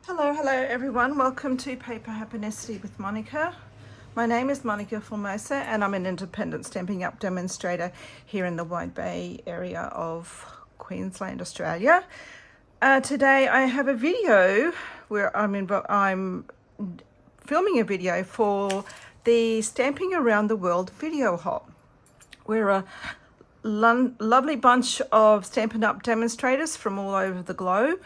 Hello everyone. Welcome to Paper Happiness with Monica. My name is Monica Formosa and I'm an independent Stampin' Up demonstrator here in the Wide Bay area of Queensland, Australia. Today I have a video where I'm filming a video for the Stamping Around the World video hop. We're a lovely bunch of Stampin' Up demonstrators from all over the globe,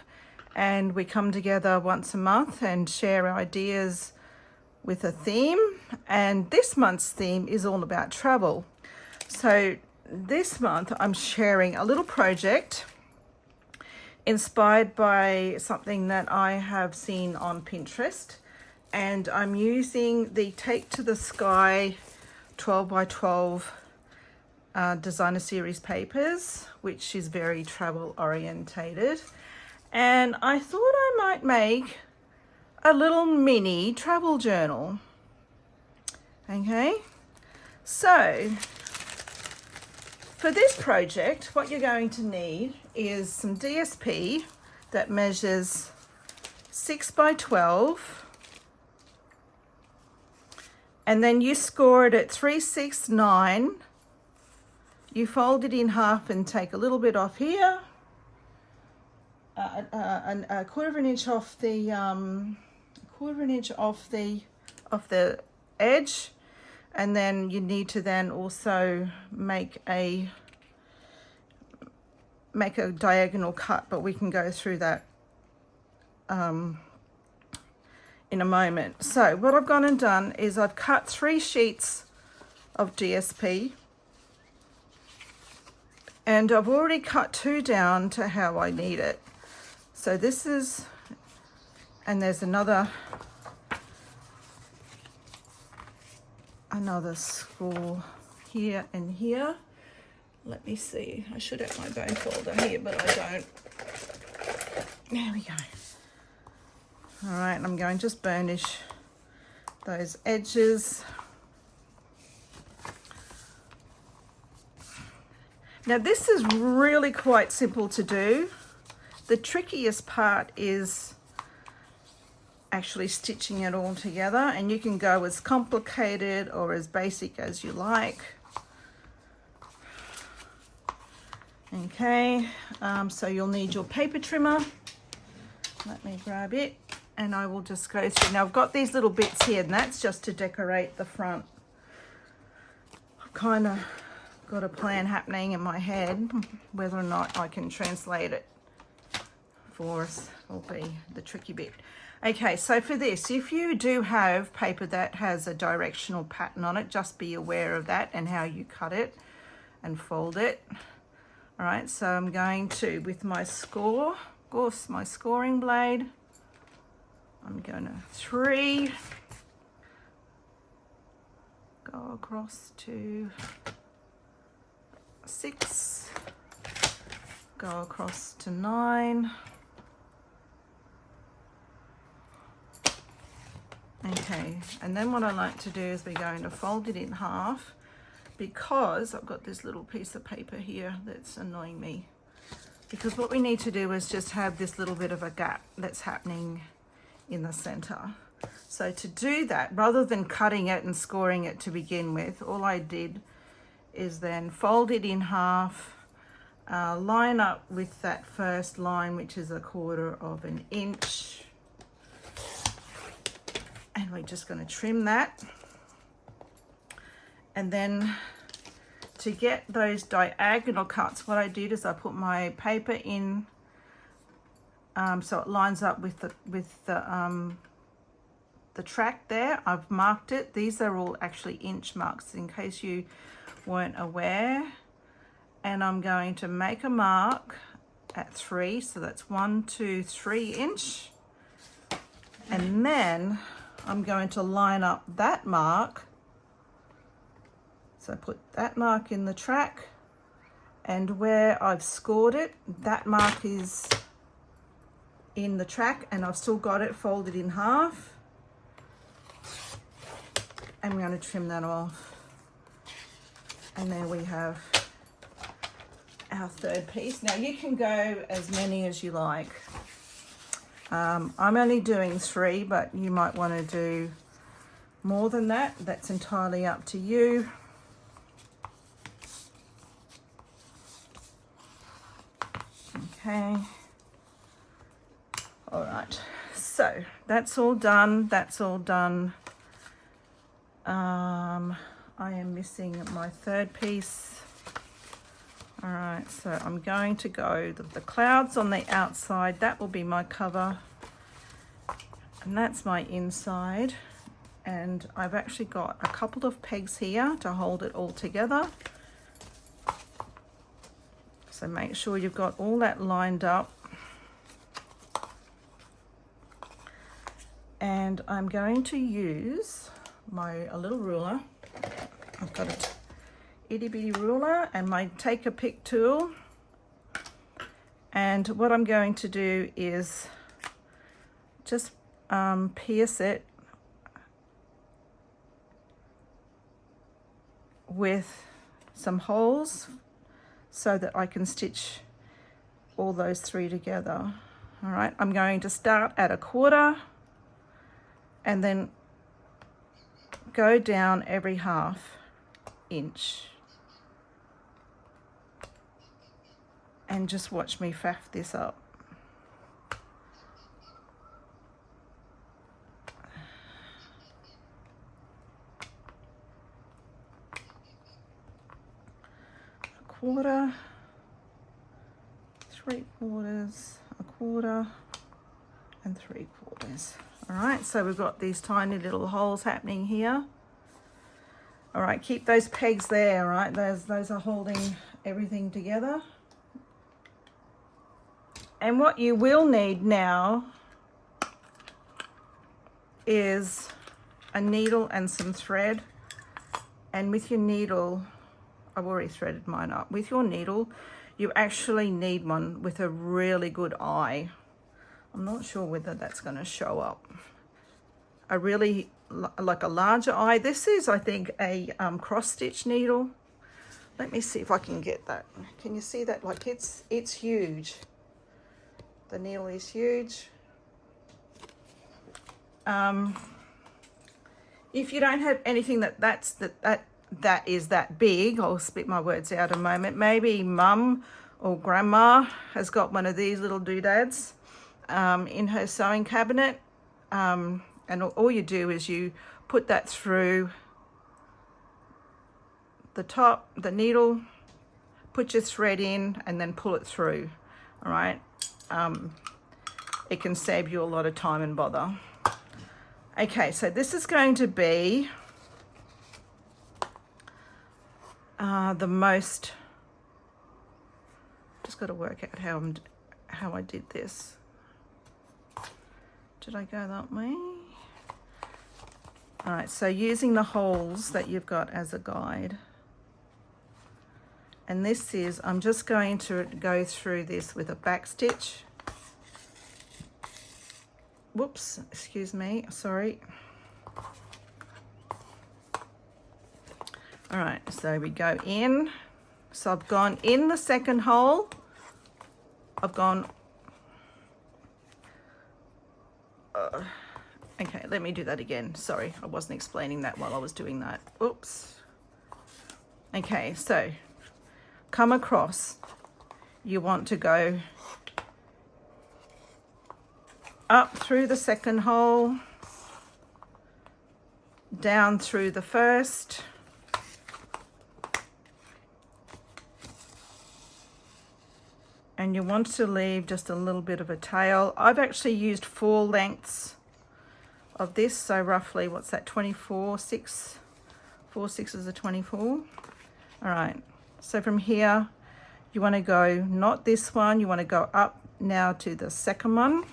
and we come together once a month and share ideas with a theme, and this month's theme is all about travel. So this month I'm sharing a little project inspired by something that I have seen on Pinterest, and I'm using the Take to the Sky 12 by 12 designer series papers, which is very travel orientated. And I thought I might make a little mini travel journal. Okay, so for this project, what you're going to need is some DSP that measures 6 by 12. And then you score it at 3, 6, 9. You fold it in half and take a little bit off here. A quarter of an inch off the off the edge, and then you need to then also make a diagonal cut, but we can go through that in a moment. So what I've gone and done is I've cut 3 sheets of DSP, and I've already cut 2 down to how I need it. So this is, and there's another score here and here. Let me see, I should have my bone folder here, but I don't. There we go. All right, I'm going to just burnish those edges. Now this is really quite simple to do. The trickiest part is actually stitching it all together, and you can go as complicated or as basic as you like. Okay, so you'll need your paper trimmer. Let me grab it and I will just go through. Now I've got these little bits here, and that's just to decorate the front. I've kind of got a plan happening in my head. Whether or not I can translate it for us will be the tricky bit. Okay, so for this, if you do have paper that has a directional pattern on it, just be aware of that and how you cut it and fold it. All right, so I'm going to, with my my scoring blade, I'm going to 3, go across to 6, go across to 9. Okay, and then what I like to do is we're going to fold it in half, because I've got this little piece of paper here that's annoying me. Because what we need to do is just have this little bit of a gap that's happening in the center. So to do that, rather than cutting it and scoring it to begin with, all I did is then fold it in half, line up with that first line, which is 1/4 of an inch. And we're just going to trim that. And then to get those diagonal cuts, what I did is I put my paper in so it lines up with the track there. I've marked it. These are all actually inch marks in case you weren't aware. And I'm going to make a mark at 3, so that's 1, 2, 3 inch. And then I'm going to line up that mark. So I put that mark in the track, and where I've scored it, that mark is in the track, and I've still got it folded in half. I'm going to trim that off. And there we have our third piece. Now you can go as many as you like. I'm only doing 3, but you might want to do more than that. That's entirely up to you. Okay. All right. So that's all done. That's all done. I am missing my third piece. All right, so I'm going to go the clouds on the outside. That will be my cover, and that's my inside. And I've actually got a couple of pegs here to hold it all together. So make sure you've got all that lined up. And I'm going to use a little ruler. I've got a itty bitty ruler and my take a pick tool. And what I'm going to do is just pierce it with some holes so that I can stitch all those 3 together. All right, I'm going to start at 1/4 and then go down every 1/2 inch. And just watch me faff this up. A 1/4, 3/4, 1/4, and 3/4. All right, so we've got these tiny little holes happening here. All right, keep those pegs there, all right? Those are holding everything together. And what you will need now is a needle and some thread. And with your needle, I've already threaded mine up. With your needle, you actually need one with a really good eye. I'm not sure whether that's going to show up. A really, like a larger eye. This is, I think, a cross-stitch needle. Let me see if I can get that. Can you see that? Like it's huge. The needle is huge. If you don't have anything that is that big, I'll spit my words out a moment. Maybe mum or grandma has got one of these little doodads in her sewing cabinet. And all you do is you put that through the top, the needle, put your thread in, and then pull it through. All right. It can save you a lot of time and bother. Okay, so this is going to be the most. Just got to work out how I did this. Did I go that way? All right, so using the holes that you've got as a guide. And this is, I'm just going to go through this with a back stitch. Whoops, excuse me, sorry. All right, so we go in. So I've gone in the second hole. I've gone, okay, let me do that again. Sorry, I wasn't explaining that while I was doing that. Oops. Okay, so come across. You want to go up through the second hole, down through the first, and you want to leave just a little bit of a tail. I've actually used 4 lengths of this, so roughly, what's that, 24, 6, 4 6s are 24. All right, so from here, you want to go, not this one, you want to go up now to the second one,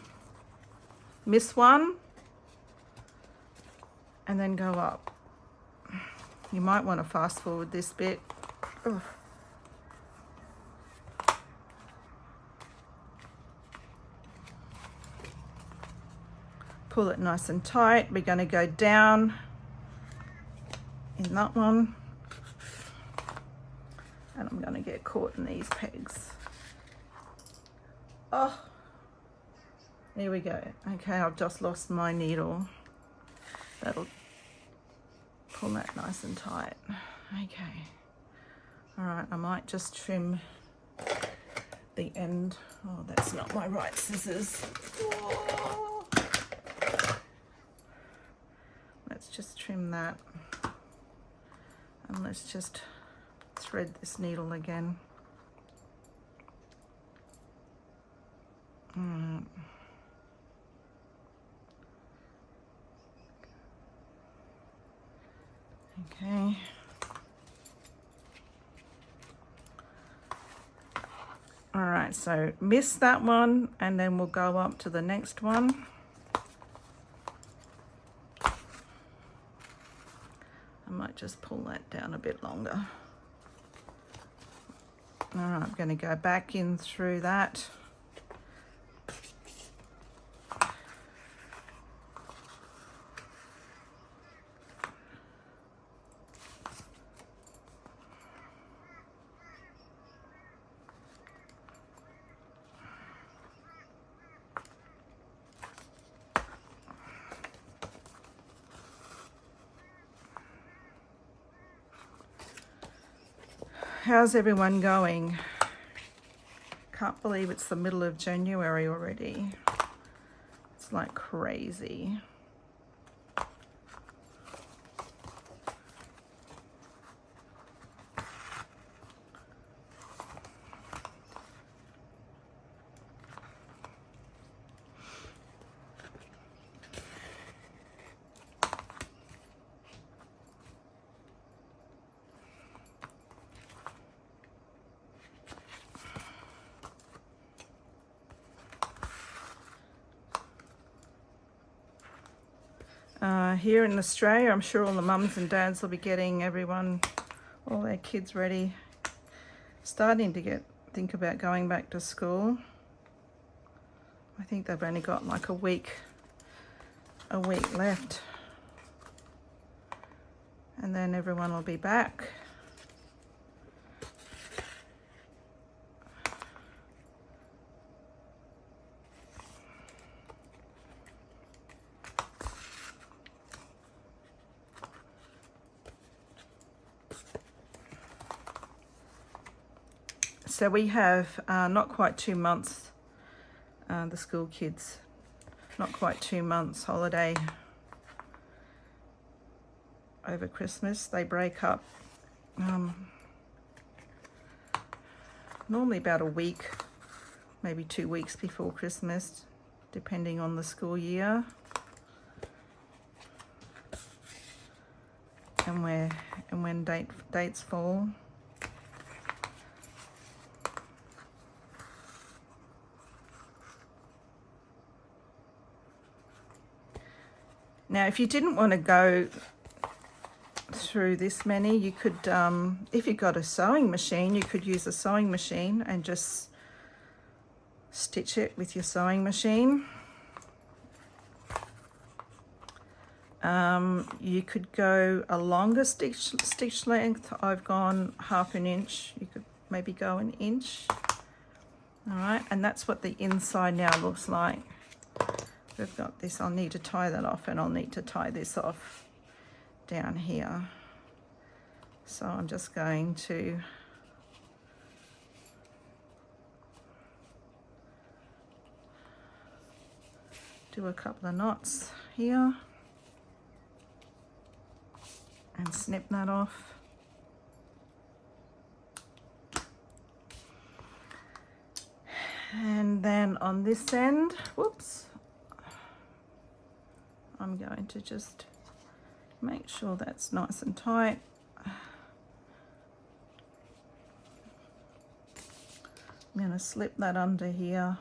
miss one, and then go up. You might want to fast forward this bit. Ugh. Pull it nice and tight. We're going to go down in that one, and I'm going to get caught in these pegs. Oh, There we go. Okay, I've just lost my needle. That'll pull that nice and tight. Okay. All right, I might just trim the end. Oh, that's not my right scissors. Oh. Let's just trim that. And let's just thread this needle again. Okay. All right, so miss that one, and then we'll go up to the next one. I might just pull that down a bit longer. All right, I'm going to go back in through that. How's everyone going? Can't believe it's the middle of January already. It's like crazy. Here in Australia, I'm sure all the mums and dads will be getting all their kids ready, starting to think about going back to school. I think they've only got like a week left, and then everyone will be back. So we have not quite 2 months, the school kids, not quite 2 months holiday over Christmas. They break up normally about a week, maybe 2 weeks before Christmas, depending on the school year and when dates fall. Now, if you didn't want to go through this many, you could, if you've got a sewing machine, you could use a sewing machine and just stitch it with your sewing machine. You could go a longer stitch length. I've gone 1/2 inch. You could maybe go 1 inch. All right, and that's what the inside now looks like. We've got this. I'll need to tie that off, and I'll need to tie this off down here. So I'm just going to do a couple of knots here and snip that off. And then on this end, whoops, I'm going to just make sure that's nice and tight. I'm going to slip that under here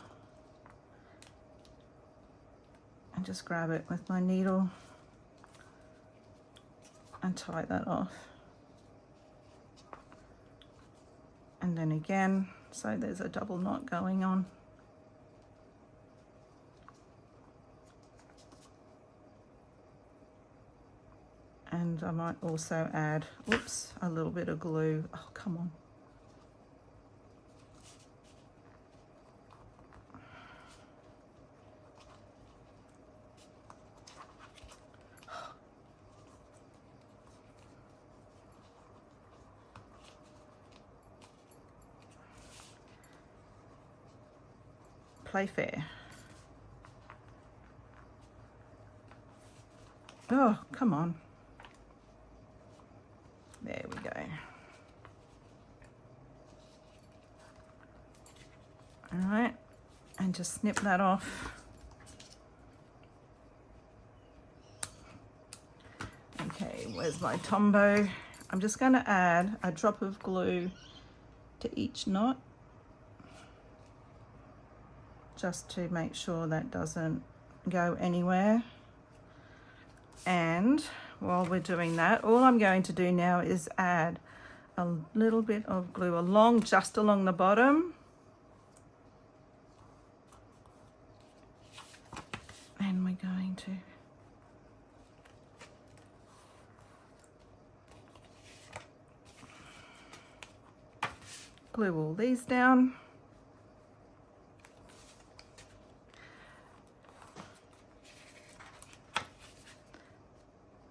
and just grab it with my needle and tie that off. And then again, so there's a double knot going on. And I might also add, oops, a little bit of glue. Oh, come on. Playfair. Oh, come on. There we go. All right, and just snip that off. Okay, where's my Tombow? I'm just going to add a drop of glue to each knot, just to make sure that doesn't go anywhere. And while we're doing that, all I'm going to do now is add a little bit of glue just along the bottom. And we're going to glue all these down.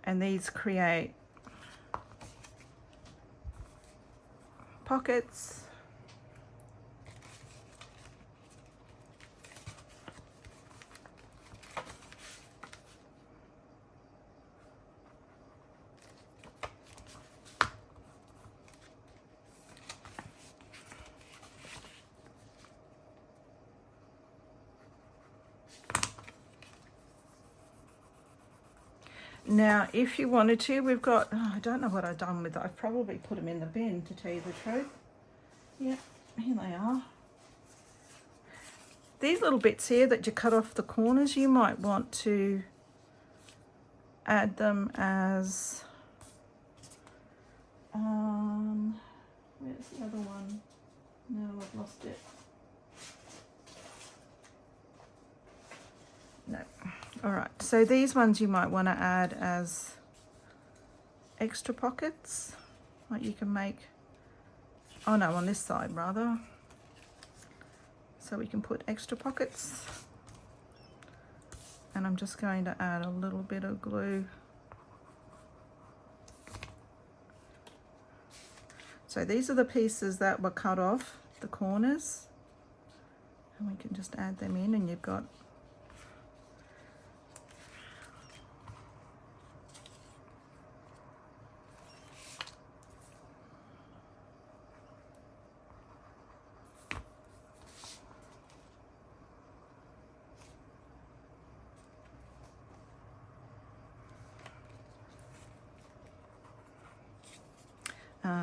And these create pockets. Now, if you wanted to, we've got, oh, I don't know what I've done with that. I've probably put them in the bin, to tell you the truth. Yep, here they are. These little bits here that you cut off the corners, you might want to add them as, where's the other one? No, I've lost it. No. All right, so these ones you might want to add as extra pockets, like you can make, oh no, on this side rather. So we can put extra pockets. And I'm just going to add a little bit of glue. So these are the pieces that were cut off, the corners. And we can just add them in, and you've got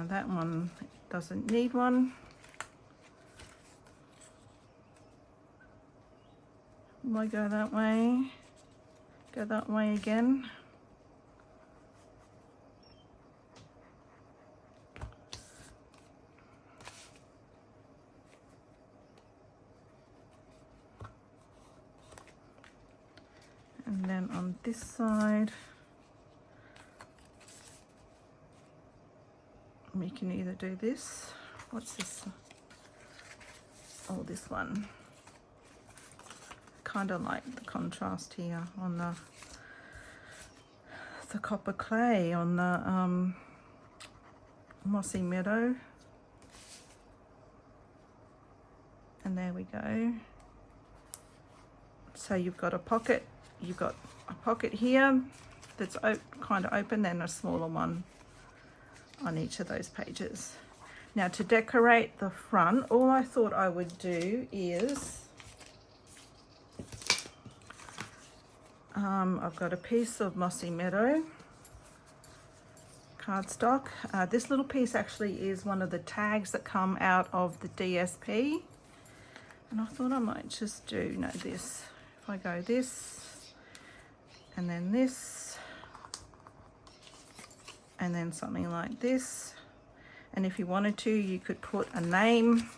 that one doesn't need one. Might go that way. Go that way again. And then on this side, we can either do this. What's this? Oh, this one. Kind of like the contrast here on the copper clay on the mossy meadow. And there we go. So you've got a pocket. You've got a pocket here that's kind of open, then a smaller one on each of those pages. Now, to decorate the front, all I thought I would do is I've got a piece of mossy meadow cardstock. This little piece actually is one of the tags that come out of the DSP, and I thought I might just do this. If I go this and then this and then something like this, and if you wanted to, you could put a name,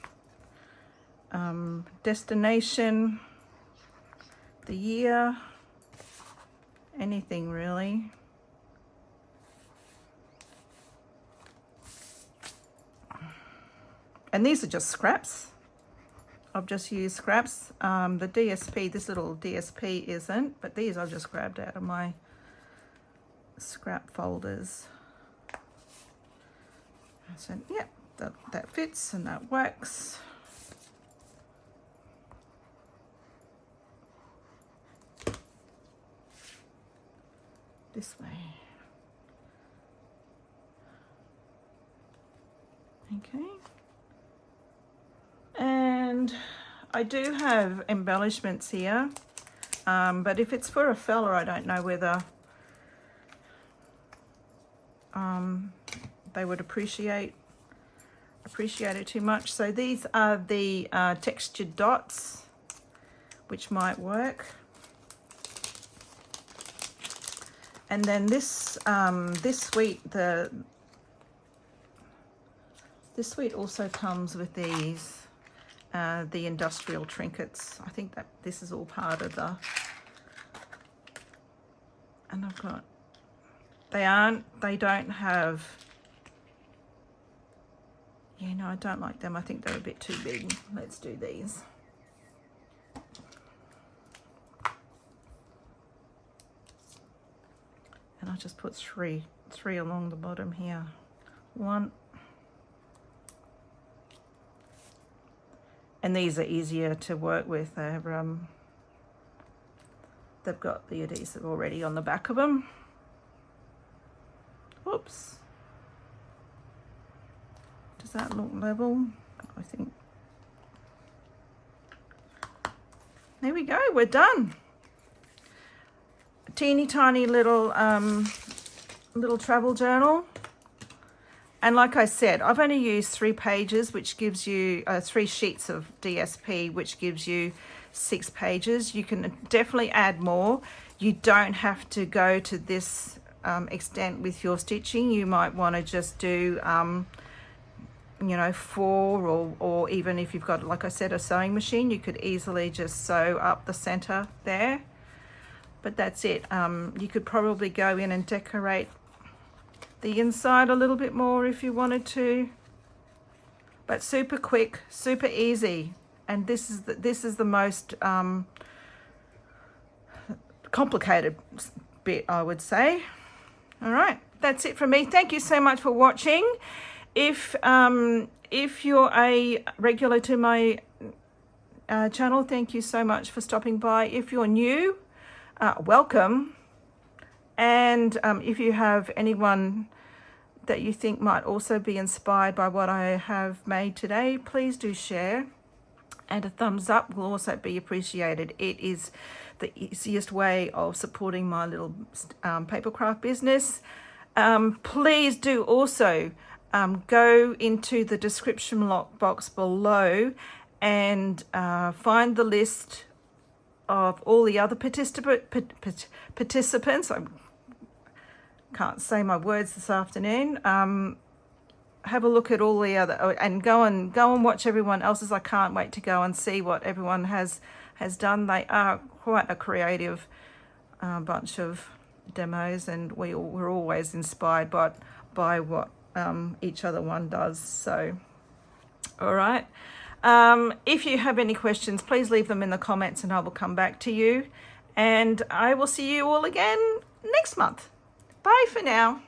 destination, the year, anything really. And these are just scraps. I've just used scraps. The DSP, this little DSP isn't, but these I've just grabbed out of my scrap folders. So yeah, that fits and that works. this way. Okay. And I do have embellishments here, but if it's for a fella, I don't know whether they would appreciate it too much. So these are the textured dots, which might work. And then this suite, this suite also comes with these, the industrial trinkets. I think that this is all part of the, and I've got, they don't have, yeah, no, I don't like them. I think they're a bit too big. Let's do these. And I'll just put three along the bottom here. 1. And these are easier to work with. They've got the adhesive already on the back of them. Whoops. Does that look level? I think. There we go, we're done. A teeny tiny little little travel journal. And like I said, I've only used 3 pages, which gives you 3 sheets of DSP, which gives you 6 pages. You can definitely add more. You don't have to go to this extent with your stitching. You might want to just do, you know, 4, or even if you've got, like I said, a sewing machine, you could easily just sew up the center there. But that's it. You could probably go in and decorate the inside a little bit more if you wanted to, but super quick, super easy. And this is the most complicated bit, I would say. All right, that's it from me. Thank you so much for watching. If you're a regular to my channel, thank you so much for stopping by. If you're new, welcome. And if you have anyone that you think might also be inspired by what I have made today, please do share. And a thumbs up will also be appreciated. It is the easiest way of supporting my little papercraft business. Please do also go into the description box below and find the list of all the other participants. I can't say my words this afternoon. Have a look at all the other, and go and watch everyone else's. I can't wait to go and see what everyone has done. They are quite a creative bunch of demos, and we're always inspired by what each other one does. So, all right. If you have any questions, please leave them in the comments and I will come back to you. And I will see you all again next month. Bye for now.